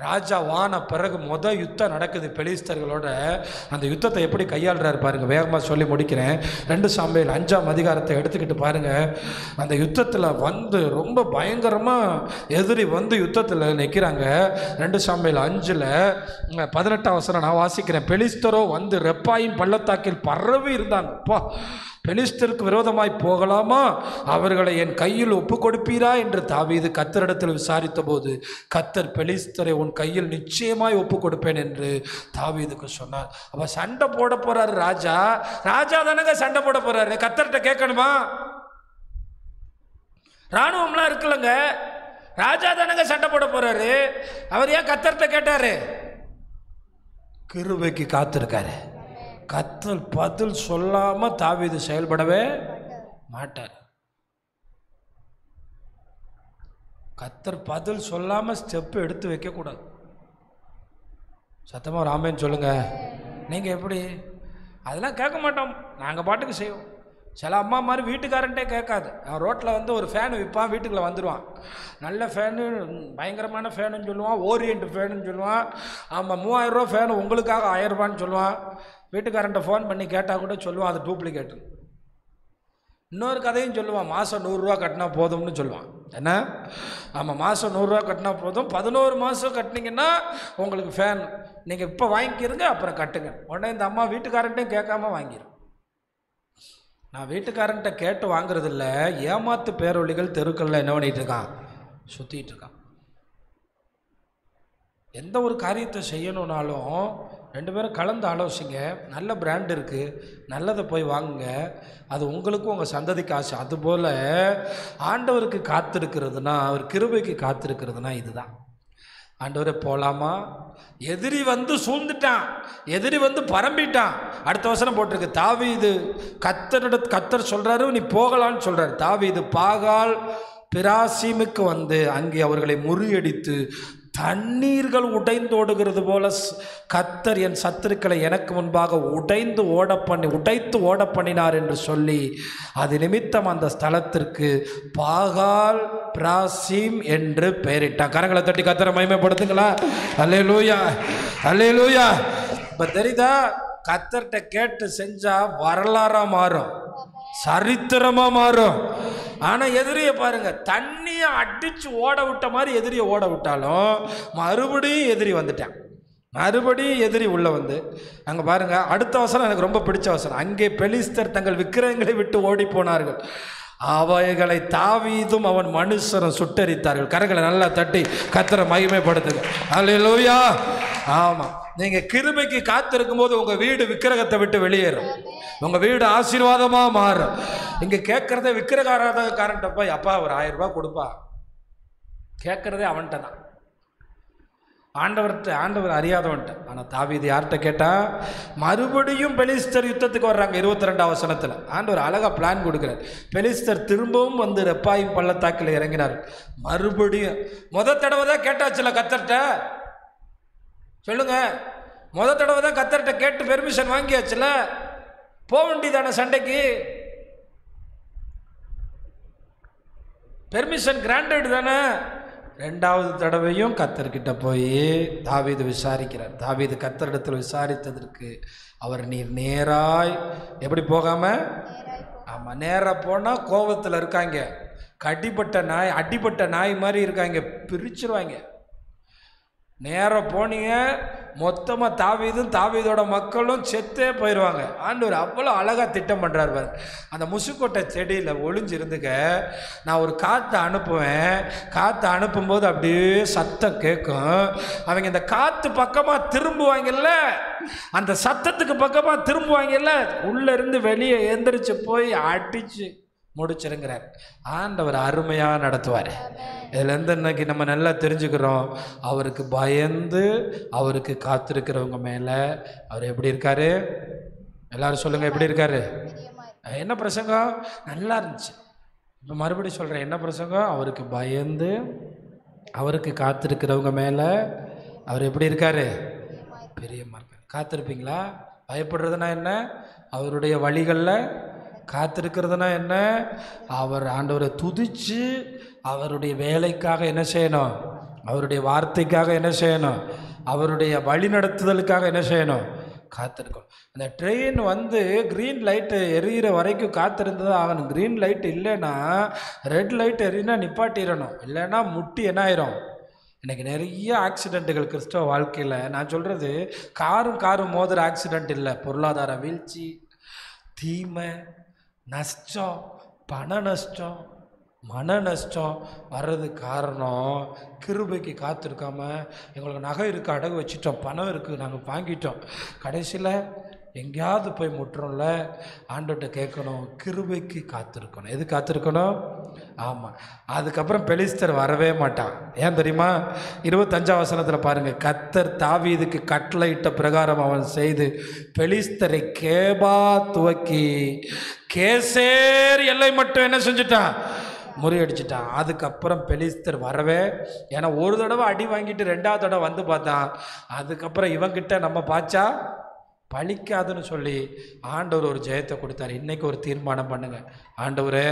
ராஜாவான பிறகு யுத்தம் நடக்குது பெலிஸ்தர்களோட. அந்த யுத்தத்தை எப்படி கையாளுறாரு பாருங்க. வேகமாக சொல்லி முடிக்கிறேன். 2 சாமுவேல் 5ஆம் அதிகாரத்தை எடுத்துக்கிட்டு பாருங்க. அந்த யுத்தத்தில் ரொம்ப பயங்கரமாக எதிரி யுத்தத்தில் நிற்கிறாங்க. 2 சாமுவேல் 5ல் 18ஆம் வசனம் நான் வாசிக்கிறேன். பெலிஸ்தரோ ரெப்பாயின் பள்ளத்தாக்கில் பரவி இருந்தாங்க. பெலிஸ்தருக்கு விரோதமாய் போகலாமா? அவர்களை என் கையில் ஒப்பு கொடுப்பீரா என்று தாவீது கர்த்தரிடத்தில் விசாரித்த போது, கர்த்தர் பெலிஸ்தரை உன் கையில் நிச்சயமாய் ஒப்பு கொடுப்பேன் என்று தாவீதுக்கு சொன்னார். அப்ப சண்டை போட போறாரு ராஜா. ராஜா தானங்க சண்டை போட போறாரு. கர்த்தர்கிட்ட கேட்கணுமா? ராணுவம்லாம் இருக்குல்லங்க. ராஜா தானங்க சண்டை போட போறாரு. அவர் ஏன் கர்த்தர்கிட்ட கேட்டாரு? கிருபைக்கு காத்திருக்காரு. கர்த்தர் பதில் சொல்லாம தாவீது செயல்படவே மாட்டார். கர்த்தர் பதில் சொல்லாம ஸ்டெப் எடுத்து வைக்க கூடாது. சத்தமா ராமேன்னு சொல்லுங்க. நீங்க எப்படி? அதெல்லாம் கேட்க மாட்டோம், நாங்க பாட்டுக்கு செய்வோம். சில அம்மா மாதிரி வீட்டுக்காரன்ட்டே கேட்காது. அவன் ரோட்டில் ஒரு ஃபேனு விற்பான், வீட்டுக்குள்ளே வந்துடுவான். நல்ல ஃபேனு, பயங்கரமான ஃபேனுன்னு சொல்லுவான், ஓரியன்ட் ஃபேனுன்னு சொல்லுவான். ஆமாம், 3000 ரூபா ஃபேனு உங்களுக்காக 1000 ரூபான்னு சொல்லுவான். வீட்டுக்காரன்ட்ட ஃபோன் பண்ணி கேட்டால் கூட சொல்லுவான் அது டூப்ளிகேட்டு. இன்னொரு கதையும் சொல்லுவான், மாதம் 100 ரூபா கட்டினா போதும்னு சொல்லுவான். என்ன? ஆமாம், மாதம் 100 ரூபா கட்டினா போதும், 11 மாதம் கட்டினீங்கன்னா உங்களுக்கு ஃபேன் நீங்கள் இப்போ வாங்கிக்கிறங்க, அப்புறம் கட்டுங்க. உடனே இந்த அம்மா வீட்டுக்காரன்ட்டையும் கேட்காம வாங்கிடும். நான் வீட்டுக்காரன்ட்ட கேட்டு வாங்குறது இல்லை, ஏமாத்து பேரொழிகள் தெருக்களில் என்ன பண்ணிகிட்டு இருக்கான்? சுற்றிட்டு இருக்கான். எந்த ஒரு காரியத்தை செய்யணுன்னாலும் 2 பேரும் கலந்து ஆலோசிங்க. நல்ல பிராண்ட் இருக்குது, நல்லதை போய் வாங்குங்க. அது உங்களுக்கும் உங்கள் சந்ததிக்கு ஆசை. அதுபோல் ஆண்டவருக்கு காத்திருக்கிறதுனா, அவர் கிருபைக்கு காத்திருக்கிறதுனா இதுதான். ஆண்டவரே போகலாமா? எதிரி சூழ்ந்துட்டான், எதிரி பரம்பிட்டான். அடுத்த வசனம் போட்டிருக்கு, தாவீது கர்த்தர் சொல்கிறாரு நீ போகலான்னு சொல்கிறார். தாவீது பாகால் பிராசீமுக்கு அங்கே அவர்களை முறியடித்து தண்ணீர்கள் உடைந்தோடுகிறது போல கர்த்தர் என் சத்துருக்களை எனக்கு முன்பாக உடைத்து ஓட பண்ணினார் என்று சொல்லி அது நிமித்தம் அந்த ஸ்தலத்திற்கு பாகால் பிராசீம் என்று பெயரிட்டான். கரங்களை தட்டி கர்த்தரை மகிமைப்படுத்துங்களா? அல்லேலூயா, அல்லேலூயா. இப்போ தெரியுதா? கர்த்தர்கிட்ட கேட்டு செஞ்சா வரலாறா மாறும், சரித்திரமா மாறும். ஆனா எதிரியை பாருங்க, தண்ணியை அடிச்சு ஓட விட்ட மாதிரி எதிரியை ஓட விட்டாலும் மறுபடியும் எதிரி வந்துட்டான். மறுபடியும் எதிரி உள்ள அங்க பாருங்க. அடுத்த வசனம் எனக்கு ரொம்ப பிடிச்ச வசனம். அங்கே பெலிஸ்தர் தங்கள் விக்கிரகங்களை விட்டு ஓடி போனார்கள், அவைகளை தாவீதும் அவன் மனுஷரும் சுட்டரித்தார்கள். கரங்களை நல்லா தட்டி கர்த்தரை மகிமைப்படுத்துங்க. அல்லேலூயா. ஆமா, நீங்க கிருபைக்கு காத்திருக்கும் போது உங்க வீடு விக்கிரகத்தை விட்டு வெளியேறும், உங்க வீடு ஆசீர்வாதமா மாறும். இங்க கேட்கறதே விக்கிரகாராதகாரன்ட்ட போய் அப்பா ஒரு 1000 ரூபாய் கொடுப்பா கேட்கறதே அவன்கிட்ட தான். ஆண்டவர் அறியாதவன்ட்ட. ஆனால் தாவீது யார்கிட்ட கேட்டா? மறுபடியும் பெலிஸ்தர் யுத்தத்துக்கு வர்றாங்க. 22ஆம் வசனத்தில் ஆண்டவர் அழகா பிளான் கொடுக்குறார். பெலிஸ்தர் திரும்பவும் ரெப்பாயும் பள்ளத்தாக்கில் இறங்கினார். மறுபடியும் தடவை தான் கேட்டாச்சுல கர்த்தர்ட்ட, சொல்லுங்க. தடவை தான் கர்த்தர்ட்ட கேட்டு பெர்மிஷன் வாங்கியாச்சுல, போக வேண்டியதான சண்டைக்கு. பெர்மிஷன் கிராண்டட் தானே. 2வது தடவையும் கர்த்தர்கிட்ட போய் தாவீது விசாரிக்கிறார். தாவீது கர்த்தரிடத்தில் விசாரித்ததற்கு அவர் நீர் நேராய் எப்படி போகாம, ஆமா நேராக போனால் கோபத்தில் இருக்காங்க, அடிபட்ட நாய் மாதிரி இருக்காங்க, பிரிச்சிருவாங்க. நேராக போனீங்க மொத்தமாக தாவீதோட மக்களும் செத்தே போயிடுவாங்க. ஆண்டவர் அவ்வளோ அழகாக திட்டம் பண்ணுறாரு. அந்த முசுக்கொட்டை செடியில் ஒளிஞ்சிருந்துக்க நான் ஒரு காற்றை அனுப்புவேன். காற்றை அனுப்பும்போது அப்படியே சத்தம் கேட்கும். அவங்க இந்த காற்று பக்கமாக திரும்புவாங்கல்ல, அந்த சத்தத்துக்கு பக்கமாக திரும்புவாங்கல்ல, உள்ளேருந்து வெளியே எந்திரிச்சு போய் அடித்து முடிச்சிருங்கிறார். ஆண்டவர் அருமையாக நடத்துவார். இதுலேருந்து இன்னைக்கு நம்ம நல்லா தெரிஞ்சுக்கிறோம், அவருக்கு பயந்து அவருக்கு காத்திருக்கிறவங்க மேலே அவர் எப்படி இருக்காரு? எல்லாரும் சொல்லுங்க, எப்படி இருக்காரு? என்ன பிரசங்கம் நல்லா இருந்துச்சு. இப்போ மறுபடியும் சொல்கிறேன், என்ன பிரசங்கம்? அவருக்கு பயந்து அவருக்கு காத்திருக்கிறவங்க மேலே அவர் எப்படி இருக்காரு? பிரியமாக இருக்காரு. காத்திருப்பீங்களா? பயப்படுறதுனா என்ன? அவருடைய வழிகளில் காத்திருக்கிறதுனா என்ன? அவர் ஆண்டவரை துதிச்சு அவருடைய வேலைக்காக என்ன செய்யணும்? அவருடைய வார்த்தைக்காக என்ன செய்யணும்? அவருடைய வழிநடத்துதலுக்காக என்ன செய்யணும்? காத்திருக்கணும். அந்த ட்ரெயின் வந்து க்ரீன் லைட்டு எரியிற வரைக்கும் காத்திருந்து தான் ஆகணும். க்ரீன் லைட் இல்லைன்னா, ரெட் லைட் எரியினா நிப்பாட்டிடணும், இல்லைன்னா முட்டி என்ன ஆயிரும்? இன்றைக்கி நிறைய ஆக்சிடெண்ட்டுகள் கிறிஸ்தவ வாழ்க்கையில். நான் சொல்கிறது காரும் மோதுற ஆக்சிடெண்ட் இல்லை, பொருளாதார வீழ்ச்சி, தீமை, நஷ்டம், பண நஷ்டம், மன நஷ்டம் வர்றது காரணம் கிருபைக்கு காத்திருக்காம. எங்களுக்கு நகை இருக்குது, அடகு வச்சிட்டோம், பணம் இருக்குது, நாங்கள் வாங்கிட்டோம், கடைசியில் எங்கேயாவது போய் முட்டுறோம்ல. ஆண்டவர்கிட்ட கேட்கணும், கிருபைக்கு காத்திருக்கணும். எது காத்திருக்கணும்? ஆமாம். அதுக்கப்புறம் பெலிஸ்தர் வரவே மாட்டான். ஏன் தெரியுமா? 25ஆம் வசனத்தில் பாருங்கள், கர்த்தர் தாவீதுக்கு கட்டளையிட்ட பிரகாரம் அவன் செய்து பெலிஸ்தரை கேபா துவக்கி கேசேர் எல்லை மட்டும் என்ன செஞ்சுட்டான்? முறியடிச்சிட்டான். அதுக்கப்புறம் பெலிஸ்தர் வரவே, ஏன்னா ஒரு தடவை அடி வாங்கிட்டு 2வது தடவை வந்து பார்த்தான். அதுக்கப்புறம் இவங்கிட்ட நம்ம பாச்சா பழிக்காதுன்னு சொல்லி ஆண்டவர் ஒரு ஜெயத்தை கொடுத்தார். இன்றைக்கி ஒரு தீர்மானம் பண்ணுங்கள், ஆண்டவரே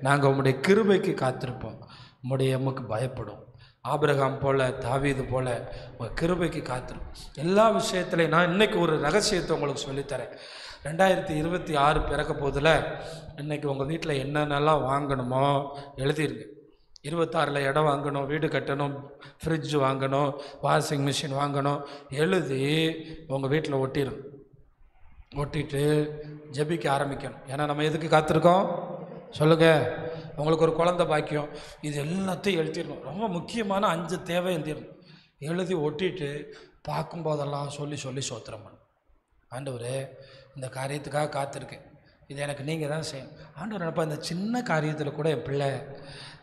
நாங்கள் உம்முடைய கிருபைக்கு காத்திருப்போம், உம்முக்கு பயப்படும். ஆபிரகாம் போல், தாவீது போல் உங்கள் கிருபைக்கு காத்திருப்போம் எல்லா விஷயத்துலையும். நான் இன்றைக்கி ஒரு ரகசியத்தை உங்களுக்கு சொல்லித்தரேன். 2026 பிறக்க போதில் இன்றைக்கி உங்கள் வீட்டில் என்னென்னலாம் வாங்கணுமோ எழுதிருங்க. 26ல் இடம் வாங்கணும், வீடு கட்டணும், ஃப்ரிட்ஜ் வாங்கணும், வாஷிங் மிஷின் வாங்கணும், எழுதி உங்கள் வீட்டில் ஒட்டிட்டு ஜெபிக்க ஆரம்பிக்கணும். ஏன்னா நம்ம எதுக்கு காத்திருக்கோம் சொல்லுங்கள்? உங்களுக்கு ஒரு குழந்தை பாக்கியம், இது எல்லாத்தையும் எழுதிடணும். ரொம்ப முக்கியமான 5 தேவை எழுதிடணும். எழுதி ஒட்டிட்டு பார்க்கும்போதெல்லாம் சொல்லி சோத்திரம் பண்ணணும். ஆண்டவரே இந்த காரியத்துக்காக காத்திருக்கேன், இது எனக்கு நீங்கள் தான் செய்யணும். ஆண்டவர் நினைப்பா, இந்த சின்ன காரியத்தில் கூட என் பிள்ளை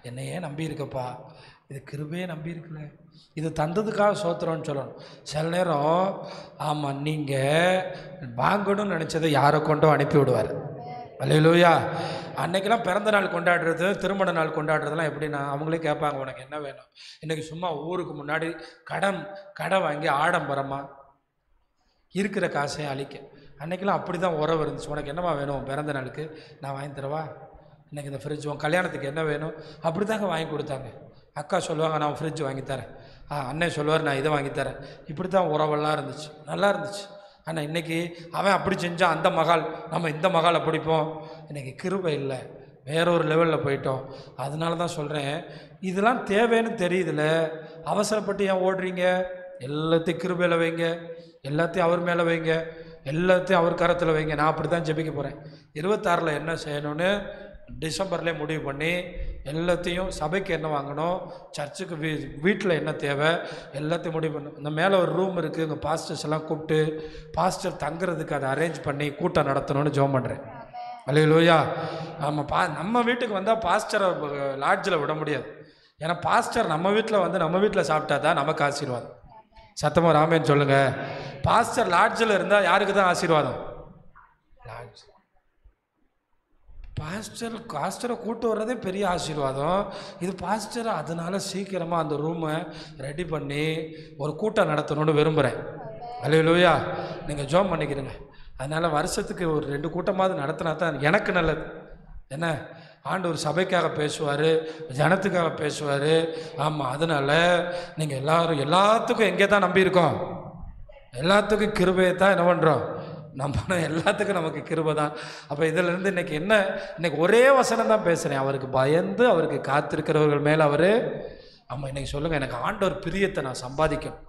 என்னையே நம்பியிருக்கப்பா, இது கிருபையே நம்பியிருக்கல, இது தந்ததுக்காக சோத்திரம்னு சொல்லணும். சில நேரம் ஆமாம், நீங்கள் வாங்கணும்னு நினச்சதை யாரை கொண்டோ அனுப்பி விடுவார். அல்லேலூயா. அன்றைக்கெல்லாம் பிறந்த நாள் கொண்டாடுறது, திருமண நாள் கொண்டாடுறதுலாம் எப்படின்னா, அவங்களே கேட்பாங்க உனக்கு என்ன வேணும். இன்றைக்கி சும்மா ஊருக்கு முன்னாடி கடை வாங்கி ஆடம்பரமாக இருக்கிற காசையும் அழிக்க. அன்றைக்கெல்லாம் அப்படி தான் உறவு இருந்துச்சு. உனக்கு என்னம்மா வேணும் பிறந்த நாளுக்கு, நான் வாங்கி தரவா, இன்றைக்கி இந்த ஃப்ரிட்ஜ், உன் கல்யாணத்துக்கு என்ன வேணும், அப்படி தாங்க வாங்கி கொடுத்தாங்க. அக்கா சொல்லுவாங்க நான் ஃப்ரிட்ஜ் வாங்கித்தரேன், அண்ணன் சொல்லுவார் நான் இதை வாங்கித்தரேன். இப்படி தான் உறவெல்லாம் இருந்துச்சு, நல்லா இருந்துச்சு. ஆனால் இன்றைக்கி அவன் அப்படி செஞ்சான், அந்த மகால், நம்ம இந்த மகாலை பிடிப்போம். இன்றைக்கி கிருபை இல்லை, வேறொரு லெவலில் போயிட்டோம். அதனால தான் சொல்கிறேன், இதெல்லாம் தேவைன்னு தெரியுதுல்ல, அவசரப்பட்டு ஏன் ஓடுறீங்க? எல்லாத்தையும் கிருபையில் வைங்க, எல்லாத்தையும் அவர் மேலே வைங்க, எல்லாத்தையும் அவர் கரத்தில் வைங்க. நான் அப்படி தான் ஜெபிக்க போகிறேன். 26ல் என்ன செய்யணும்னு டிசம்பர்லேயே முடிவு பண்ணி, எல்லாத்தையும் சபைக்கு என்ன வாங்கணும், சர்ச்சுக்கு வீட்டில் என்ன தேவை, எல்லாத்தையும் முடிவு பண்ணணும். இந்த மேலே ஒரு ரூம் இருக்குது, இங்கே பாஸ்டர்ஸ் எல்லாம் கூப்பிட்டு பாஸ்டர் தங்குறதுக்கு அதை அரேஞ்ச் பண்ணி கூட்டம் நடத்தணும்னு ஜெபம் பண்ணுறேன். அல்லேலூயா. நம்ம வீட்டுக்கு வந்தால் பாஸ்டரை லாட்ஜில் விட முடியாது. ஏன்னா பாஸ்டர் நம்ம வீட்டில் சாப்பிட்டா தான் நமக்கு ஆசீர்வாதம். சத்தமாக ராமேன்னு சொல்லுங்கள். பாஸ்டர் லாட்ஜில் இருந்தால் யாருக்கு தான் ஆசீர்வாதம்? லாட்ஜ். பாஸ்டரை கூட்டு வர்றதே பெரிய ஆசீர்வாதம். இது பாஸ்டர் அதனால சீக்கிரமாக அந்த ரூமை ரெடி பண்ணி ஒரு கூட்டம் நடத்தணும்னு விரும்புகிறேன். அல்லேலூயா. நீங்கள் ஜெபம் பண்ணிக்கிறீங்க. அதனால் வருஷத்துக்கு ஒரு 2 கூட்டமாவது நடத்தினா தான் எனக்கு நல்லது. என்ன, ஆண்டவர் சபைக்காக பேசுவார், ஜனத்துக்காக பேசுவார். ஆமாம், அதனால் நீங்கள் எல்லாத்துக்கும் எங்கே தான் நம்பியிருக்கோம்? எல்லாத்துக்கும் கிருபையை தான் என்ன பண்ணுறோம்? நம்ம எல்லாத்துக்கும் நமக்கு கிருபை தான். அப்போ இதிலேருந்து இன்றைக்கி ஒரே வசனம் தான் பேசுகிறேன். அவருக்கு பயந்து அவருக்கு காத்திருக்கிறவர்கள் மேலே அவர். ஆமாம், இன்றைக்கி சொல்லுங்கள், எனக்கு ஆண்டவர் பிரியத்தை நான் சம்பாதிக்கணும்,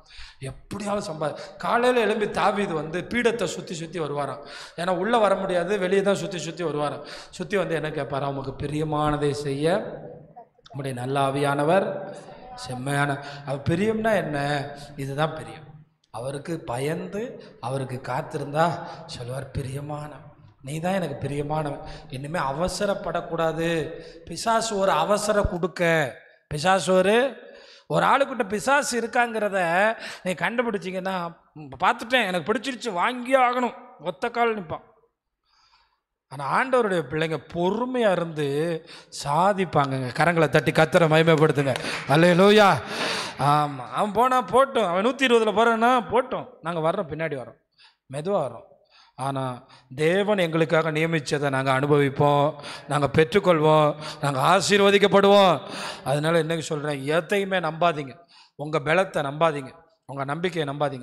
எப்படியாவது காலையில் எழும்பி தாவீது பீடத்தை சுற்றி வருவாராம். ஏன்னா உள்ளே வர முடியாது, வெளியே தான் சுற்றி வருவாராம். சுற்றி என்ன கேட்பாராம்? உமக்கு பிரியமானதை செய்ய நம்முடைய நல்ல ஆவியானவர் செம்மையான. அவர் பிரியம்னா என்ன? இதுதான் பிரியம். அவருக்கு பயந்து அவருக்கு காத்திருந்தா சொல்லுவார், பிரியமானவன், நீ தான் எனக்கு பிரியமானவன். இனிமேல் அவசரப்படக்கூடாது. பிசாசு ஒரு அவசரம் கொடுக்க, பிசாசு ஒரு ஆளுக்கிட்ட பிசாசு இருக்காங்கிறத நீ கண்டுபிடிச்சிங்கன்னா, பார்த்துட்டேன் எனக்கு பிடிச்சிருச்சு வாங்கியே ஆகணும், ஒத்த கால் நிற்பான். ஆனால் ஆண்டவருடைய பிள்ளைங்க பொறுமையாக இருந்து சாதிப்பாங்கங்க. கரங்களை தட்டி கர்த்தரை மகிமைப்படுத்துங்க. அல்லேலூயா. ஆமாம், அவன் போனால் போட்டோம், அவன் 120ல் போகிறான்னா போட்டோம், நாங்கள் வர்றோம், பின்னாடி வரோம், மெதுவாக வரோம். ஆனால் தேவன் எங்களுக்காக நியமித்ததை நாங்கள் அனுபவிப்போம், நாங்கள் பெற்றுக்கொள்வோம், நாங்கள் ஆசீர்வதிக்கப்படுவோம். அதனால் இன்றைக்கி சொல்கிறேன், எதையுமே நம்பாதீங்க. உங்கள் பலத்தை நம்பாதீங்க, உங்கள் நம்பிக்கையை நம்பாதீங்க.